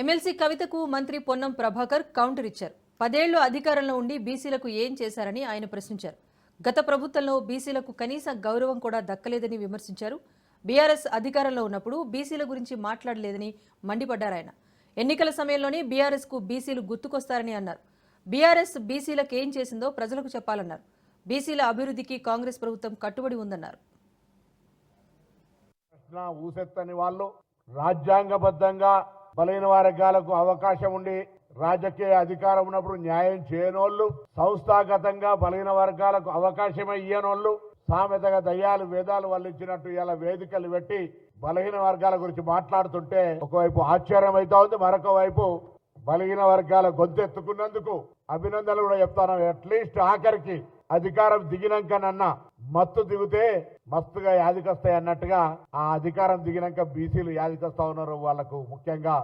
MLC కవితకు మంత్రి Ponnam Prabhakar counter ఇచ్చారు. 10 ఏళ్లు అధికారంలో ఉండి బీసీలకు ఏం చేశారని ఆయన ప్రశ్నించారు. గత ప్రభుత్వంలో బీసీలకు కనీస గౌరవం కూడా దక్కలేదని విమర్శించారు. బీఆర్ఎస్ అధికారంలో ఉన్నప్పుడు బీసీల గురించి మాట్లాడలేదని మండిపడ్డారు ఆయన. ఎన్నికల సమయంలోనే బీఆర్ఎస్ కు బీసీలు గుర్తుకొస్తారని అన్నారు. బీఆర్ఎస్ బీసీలకు ఏం చేసిందో ప్రజలకు చెప్పాలన్నారు. బీసీల అభివృద్ధికి కాంగ్రెస్ ప్రభుత్వం కట్టుబడి ఉందన్నారు. రాజ్యాంగబద్ధంగా బలైన వర్గాలకు అవకాశం ఉండి రాజకీయ అధికారం ఉన్నప్పుడు న్యాయం చేయనోళ్ళు, సంస్థాగతంగా బలైన వర్గాలకు అవకాశం ఇయ్యనోళ్ళు, సామెతగా దయ్యాలు వేదాలు వల్లించినట్టు ఇలా వేదికలు పెట్టి బలహీన వర్గాల గురించి మాట్లాడుతుంటే ఒకవైపు ఆశ్చర్యం అవుతా ఉంది, మరొక వైపు బలహీన వర్గాల గొంతెత్తుకున్నందుకు అభినందనలు కూడా చెప్తాను. అట్లీస్ట్ ఆఖరికి అధికారం దిగినాకనన్నా మత్తు దిగితే మస్తుగా యాదికొస్తాయి అన్నట్టుగా ఆ అధికారం దిగినాక బీసీలు యాదికొస్తా ఉన్నారు. వాళ్లకు ముఖ్యంగా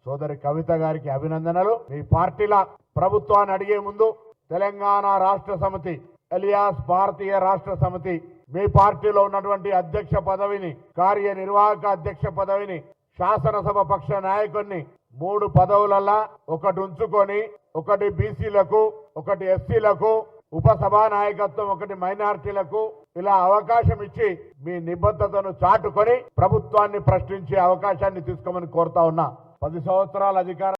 సోదరి కవిత గారికి అభినందనలు. మీ పార్టీల ప్రభుత్వాన్ని అడిగే ముందు తెలంగాణ రాష్ట్ర సమితి ఎలియాస్ భారతీయ రాష్ట్ర సమితి మీ పార్టీలో ఉన్నటువంటి అధ్యక్ష పదవిని, కార్యనిర్వాహక అధ్యక్ష పదవిని, శాసనసభ పక్ష నాయకుడిని 3 పదవులల్లా ఒకటి ఉంచుకొని, ఒకటి బీసీలకు, ఒకటి ఎస్సీలకు, ఉపసభా నాయకత్వం ఒకటి మైనారిటీలకు ఇలా అవకాశం ఇచ్చి మీ నిబద్ధతను చాటుకొని ప్రభుత్వాన్ని ప్రశ్నించే అవకాశాన్ని తీసుకోమని కోరుతా ఉన్నా. 10 సంవత్సరాల అధికారం